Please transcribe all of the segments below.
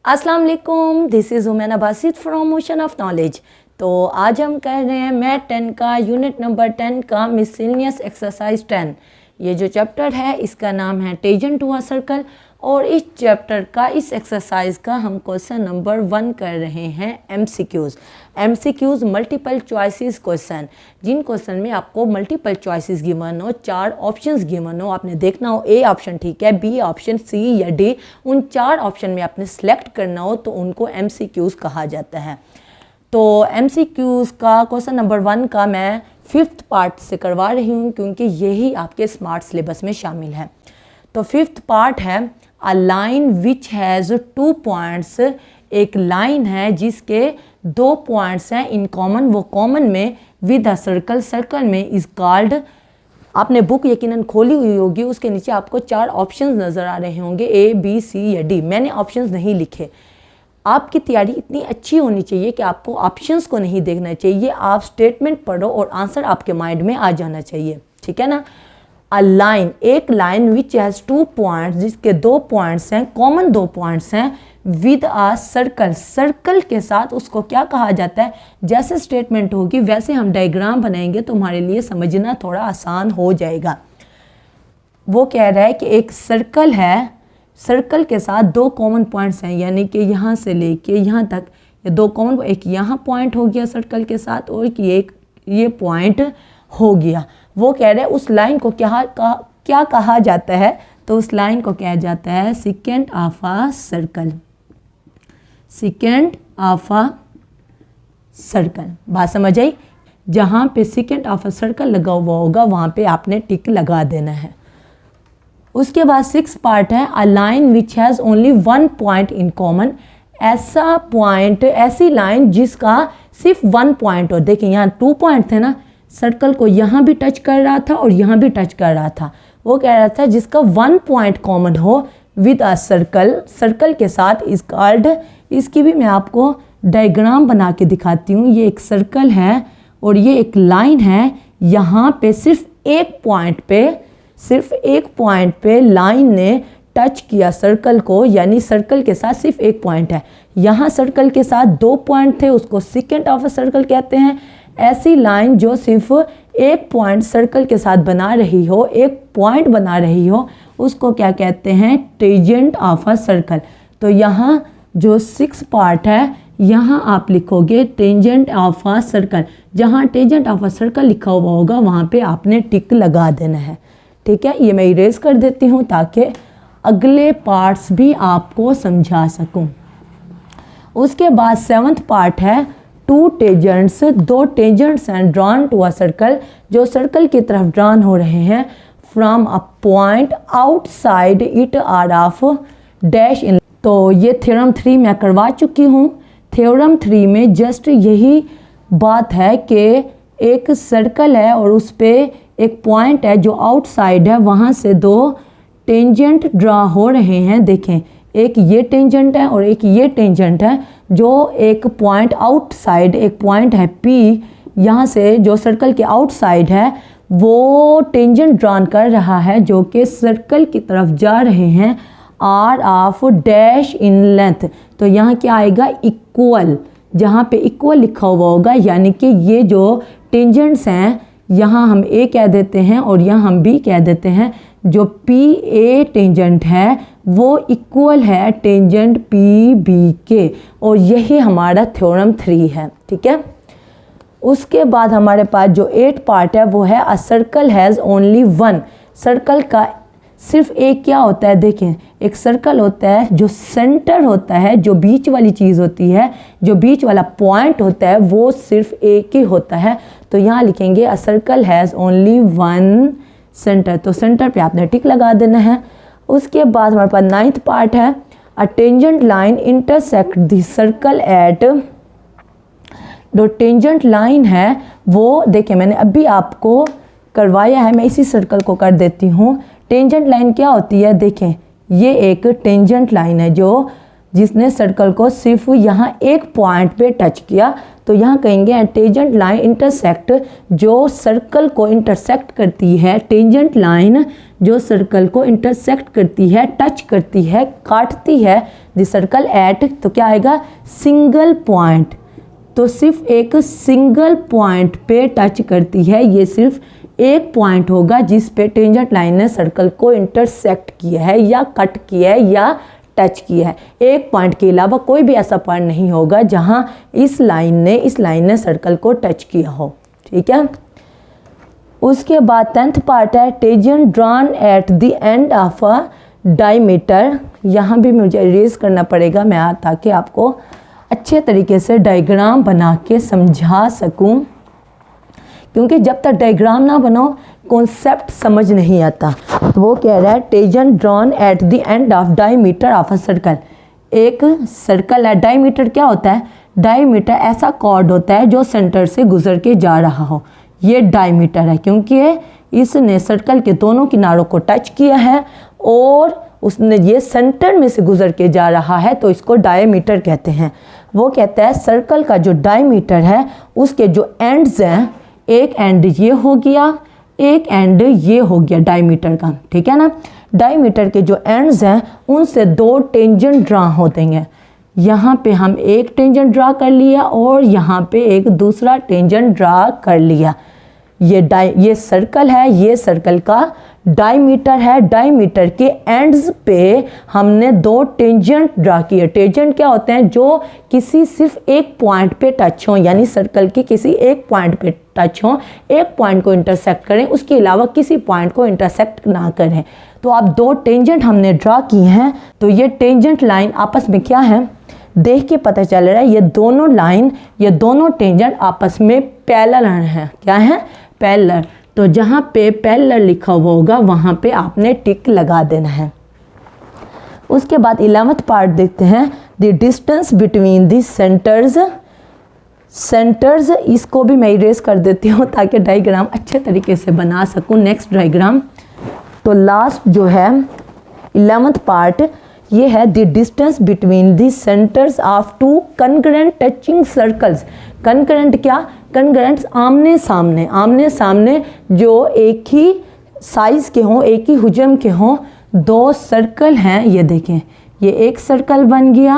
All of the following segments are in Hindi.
अस्सलाम वालेकुम, this is Umaina Basit from ocean of knowledge. तो आज हम कर रहे हैं मैथ 10 का यूनिट नंबर 10 का मिसलेनियस एक्सरसाइज 10। ये जो चैप्टर है इसका नाम है टेंजेंट टू अ सर्कल और इस चैप्टर का इस एक्सरसाइज का हम क्वेश्चन नंबर 1 कर रहे हैं एमसीक्यूज़ मल्टीपल चॉइसेस क्वेश्चन। जिन क्वेश्चन में आपको मल्टीपल चॉइसेस गिवन हो, 4 ऑप्शंस गिवन हो, आपने देखना हो ए ऑप्शन ठीक है, बी ऑप्शन, सी या डी, उन 4 ऑप्शन में आपने सेलेक्ट करना हो तो उनको एमसीक्यूज़ कहा जाता है। तो एमसीक्यूज़ का क्वेश्चन नंबर 1 का मैं 5th पार्ट से करवा रही हूँ क्योंकि यही आपके स्मार्ट सिलेबस में शामिल है। तो 5th पार्ट है a line which has 2 points. एक लाइन है जिसके 2 पॉइंट्स हैं इन कॉमन, वो कॉमन में विद अ सर्कल, सर्कल में इज कॉल्ड। आपने बुक यकीनन खोली हुई होगी, उसके नीचे आपको 4 ऑप्शंस नज़र आ रहे होंगे, ए बी सी या डी। मैंने ऑप्शंस नहीं लिखे। आपकी तैयारी इतनी अच्छी होनी चाहिए कि आपको ऑप्शंस को नहीं देखना चाहिए, आप स्टेटमेंट पढ़ो और आंसर आपके माइंड में आ जाना चाहिए, ठीक है ना। अ लाइन, एक लाइन विच हैज़ 2 पॉइंट्स, जिसके 2 पॉइंट्स हैं, कॉमन 2 पॉइंट्स हैं, विद अ सर्कल, सर्कल के साथ उसको क्या कहा जाता है। जैसे स्टेटमेंट होगी वैसे हम डायग्राम बनाएंगे तो हमारे लिए समझना थोड़ा आसान हो जाएगा। वो कह रहा है कि एक सर्कल है, सर्कल के साथ 2 कॉमन पॉइंट्स हैं, यानी कि यहाँ से लेके यहाँ तक ये 2 कॉमन, एक यहाँ पॉइंट हो गया सर्कल के साथ और एक ये पॉइंट हो गया। वो कह रहे हैं उस लाइन को क्या कहा जाता है, तो उस लाइन को कहा जाता है second of a circle, second of a circle. बात समझ आई। जहाँ पे सेकेंड ऑफ अ सर्कल लगा हुआ होगा वहाँ पे आपने टिक लगा देना है। उसके बाद 6th पार्ट है a line which has only 1 point in common. ऐसा पॉइंट, ऐसी लाइन जिसका सिर्फ 1 पॉइंट हो। देखिए यहाँ 2 पॉइंट थे ना, सर्कल को यहाँ भी टच कर रहा था और यहाँ भी टच कर रहा था। वो कह रहा था जिसका 1 पॉइंट कॉमन हो विद अ सर्कल, सर्कल के साथ इज कॉल्ड। इसकी भी मैं आपको डायग्राम बना के दिखाती हूँ। ये एक सर्कल है और ये एक लाइन है। यहाँ पे सिर्फ एक पॉइंट पे लाइन ने टच किया सर्कल को, यानी सर्कल के साथ सिर्फ एक पॉइंट है। यहाँ सर्कल के साथ 2 पॉइंट थे, उसको सेकेंड ऑफ अ सर्कल कहते हैं। ऐसी लाइन जो सिर्फ एक पॉइंट सर्कल के साथ बना रही हो, एक पॉइंट बना रही हो, उसको क्या कहते हैं, टेंजेंट ऑफ अ सर्कल। तो यहाँ जो 6 पार्ट है, यहाँ आप लिखोगे टेंजेंट ऑफ अ सर्कल। जहाँ टेंजेंट ऑफ अ सर्कल लिखा हुआ होगा वहाँ पे आपने टिक लगा देना है, ठीक है। ये मैं इरेज कर देती हूँ ताकि अगले पार्ट्स भी आपको समझा सकूँ। उसके बाद 7th पार्ट है 2 टेंजेंट्स, 2 टेंजेंट्स हैं ड्रॉन टू अ सर्कल, जो सर्कल की तरफ ड्रॉन हो रहे हैं। From a point outside it are of dash in. तो ये थ्योरम 3 मैं करवा चुकी हूँ। थ्योरम 3 में जस्ट यही बात है कि एक सर्कल है और उस पर एक पॉइंट है जो आउटसाइड है, वहाँ से 2 टेंजेंट ड्रा हो रहे हैं। देखें, एक ये टेंजेंट है और एक ये टेंजेंट है, जो एक पॉइंट आउटसाइड, एक पॉइंट है P, यहाँ से जो सर्कल के आउटसाइड है वो टेंजेंट ड्रॉन कर रहा है जो कि सर्कल की तरफ जा रहे हैं, are of dash in length. तो यहाँ क्या आएगा, इक्वल। जहाँ पे इक्वल लिखा हुआ होगा यानी कि ये जो टेंजेंट्स हैं, यहाँ हम A कह देते हैं और यहाँ हम B कह देते हैं। जो PA टेंजेंट है वो इक्वल है टेंजेंट PB के, और यही हमारा थ्योरम 3 है, ठीक है। उसके बाद हमारे पास जो 8 पार्ट है वो है a circle has only 1। Circle का सिर्फ एक क्या होता है, देखें, एक सर्कल होता है जो सेंटर होता है, जो बीच वाली चीज़ होती है, जो बीच वाला पॉइंट होता है वो सिर्फ एक ही होता है। तो यहाँ लिखेंगे a circle has only 1 centre. तो सेंटर पे आपने टिक लगा देना है। उसके बाद हमारे पास 9th पार्ट है a tangent line intersect the circle eight. जो टेंजेंट लाइन है वो देखें मैंने अभी आपको करवाया है, मैं इसी सर्कल को कर देती हूँ। टेंजेंट लाइन क्या होती है, देखें ये एक टेंजेंट लाइन है जो जिसने सर्कल को सिर्फ यहाँ एक पॉइंट पे टच किया, तो यहाँ कहेंगे टेंजेंट लाइन इंटरसेक्ट, जो सर्कल को इंटरसेक्ट करती है, टेंजेंट लाइन जो सर्कल को इंटरसेक्ट करती है, टच करती है, काटती है द सर्कल एट, तो क्या आएगा सिंगल पॉइंट। तो सिर्फ एक सिंगल पॉइंट पे टच करती है, ये सिर्फ एक पॉइंट होगा जिस पे टेंजेंट लाइन ने सर्कल को इंटरसेक्ट किया है या कट किया है या टच किया है। एक पॉइंट के अलावा कोई भी ऐसा पॉइंट नहीं होगा जहां इस लाइन ने सर्कल को टच किया हो। ठीक है। उसके बाद 10th पार्ट है tangent drawn at the end of a diameter. यहाँ भी मुझे इरेज करना पड़ेगा मैं, ताकि आपको अच्छे तरीके से डायग्राम बना के समझा सकूं, क्योंकि जब तक डायग्राम ना बनो कॉन्सेप्ट समझ नहीं आता। तो वो कह रहा है tangent drawn at the end of diameter of a circle. एक सर्कल है, डायमीटर क्या होता है? डायमीटर ऐसा कॉर्ड होता है जो सेंटर से गुजर के जा रहा हो, ये डायमीटर है, क्योंकि इसने सर्कल के दोनों किनारों को टच किया है और उसने ये सेंटर में से गुजर के जा रहा है, तो इसको डायमीटर कहते हैं। वो कहता है सर्कल का जो डायमीटर है उसके जो एंड्स हैं, एक एंड ये हो गया, एक एंड ये हो गया डायमीटर का। ठीक है ना। डायमीटर के जो एंड्स हैं उनसे दो टेंजेंट ड्रा होते हैं। यहाँ पे हम एक टेंजेंट ड्रा कर लिया और यहाँ पे एक दूसरा टेंजेंट ड्रा कर लिया। ये सर्कल है, ये सर्कल का डायमीटर है। डायमीटर के एंड्स पे हमने दो टेंजेंट ड्रा किए। टेंजेंट क्या होते हैं? जो किसी सिर्फ एक पॉइंट पे टच हों, यानी सर्कल के किसी एक पॉइंट पे टच हों, एक पॉइंट को इंटरसेक्ट करें, उसके अलावा किसी पॉइंट को इंटरसेक्ट ना करें। तो अब दो टेंजेंट हमने ड्रा किए हैं, तो ये टेंजेंट लाइन आपस में क्या है देख के पता चल रहा है, ये दोनों लाइन, ये दोनों टेंजेंट आपस में पैरेलल हैं। क्या है? पैरेलल। तो जहाँ पे पैरेलल लिखा हुआ होगा वहाँ पे आपने टिक लगा देना है। उसके बाद 11th पार्ट देखते हैं the distance between the centres. इसको भी मैं इरेज कर देती हूँ ताकि डायग्राम अच्छे तरीके से बना सकूँ। नेक्स्ट डायग्राम, तो लास्ट जो है 11th पार्ट ये है the distance between the centres of two concurrent touching circles. Concurrent क्या? कनकरेंट आमने सामने, आमने सामने जो एक ही साइज के हों, एक ही हुजम के हों, दो सर्कल हैं। ये देखें, ये एक सर्कल बन गया,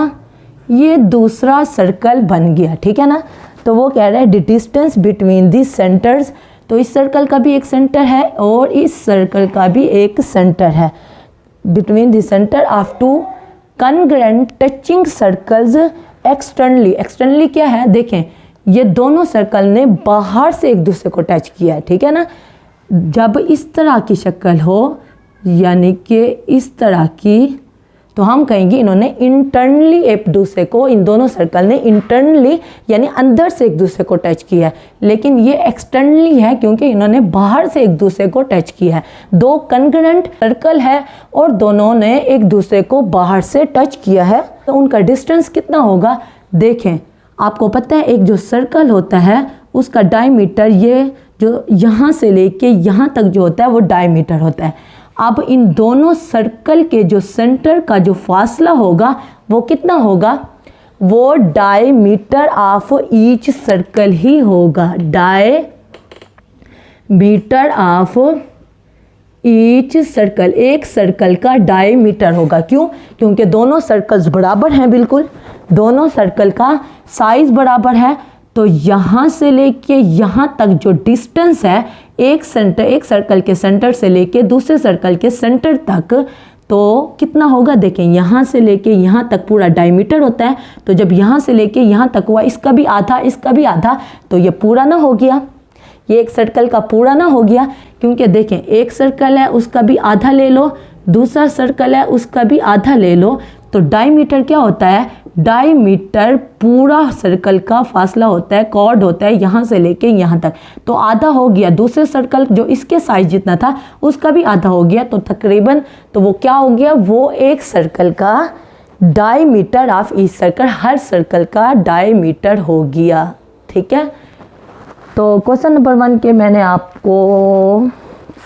ये दूसरा सर्कल बन गया। ठीक है ना। तो वो कह रहा है the distance between the centres. तो इस सर्कल का भी एक सेंटर है और इस सर्कल का भी एक सेंटर है। Between the center of two congruent touching circles externally. Externally क्या है? देखें, ये दोनों सर्कल ने बाहर से एक दूसरे को टच किया है। ठीक है ना। जब इस तरह की शक्ल हो, यानी कि इस तरह की, तो हम कहेंगे इन्होंने इंटरनली एक दूसरे को, इन दोनों सर्कल ने इंटरनली यानी अंदर से एक दूसरे को टच किया है। लेकिन ये एक्सटर्नली है क्योंकि इन्होंने बाहर से एक दूसरे को टच किया है। दो कनकरेंट सर्कल है और दोनों ने एक दूसरे को बाहर से टच किया है। तो उनका डिस्टेंस कितना होगा? देखें, आपको पता है एक जो सर्कल होता है उसका डायमीटर, ये जो यहाँ से लेके यहाँ तक जो होता है वो डायमीटर होता है। अब इन दोनों सर्कल के जो सेंटर का जो फासला होगा वो कितना होगा? वो डायमीटर ऑफ ईच सर्कल ही होगा। डायमीटर ऑफ ईच सर्कल, एक सर्कल का डायमीटर होगा। क्यों? क्योंकि दोनों सर्कल्स बराबर हैं, बिल्कुल दोनों सर्कल का साइज बराबर है। तो यहाँ से लेके यहाँ तक जो डिस्टेंस है, एक सर्कल के सेंटर से लेके दूसरे सर्कल के सेंटर तक, तो कितना होगा? देखें, यहाँ से लेके यहाँ तक पूरा डायमीटर होता है। तो जब यहाँ से लेके यहाँ तक हुआ, इसका भी आधा, इसका भी आधा, तो ये पूरा ना हो गया, ये एक सर्कल का पूरा ना हो गया। क्योंकि देखें, एक सर्कल है उसका भी आधा ले लो, दूसरा सर्कल है उसका भी आधा ले लो। तो डायमीटर क्या होता है? डायमीटर पूरा सर्कल का फासला होता है, कॉर्ड होता है यहाँ से लेके यहाँ तक। तो आधा हो गया, दूसरे सर्कल जो इसके साइज जितना था उसका भी आधा हो गया। तो तकरीबन तो वो क्या हो गया? वो एक सर्कल का diameter of each circle, her circle का डायमीटर हो गया। ठीक है। तो क्वेश्चन नंबर 1 के मैंने आपको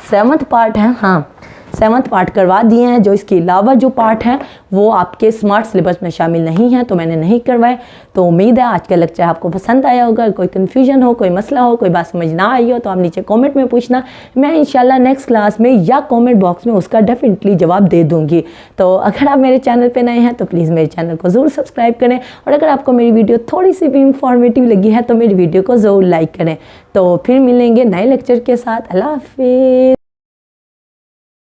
7th पार्ट है, हाँ 7th पार्ट करवा दिए हैं। जो इसके अलावा जो पार्ट हैं वो आपके स्मार्ट सिलेबस में शामिल नहीं हैं, तो मैंने नहीं करवाए। तो उम्मीद है आज का लेक्चर आपको पसंद आया होगा। कोई कन्फ्यूजन हो, कोई मसला हो, कोई बात समझ ना आई हो तो आप नीचे कमेंट में पूछना, मैं इंशाल्लाह नेक्स्ट क्लास में या कमेंट बॉक्स में उसका डेफिनेटली जवाब दे दूँगी। तो अगर आप मेरे चैनल पर नए हैं तो प्लीज़ मेरे चैनल को ज़रूर सब्सक्राइब करें, और अगर आपको मेरी वीडियो थोड़ी सी भी इंफॉर्मेटिव लगी है तो मेरी वीडियो को ज़रूर लाइक करें। तो फिर मिलेंगे नए लेक्चर के साथ। अल्लाह हाफिज़।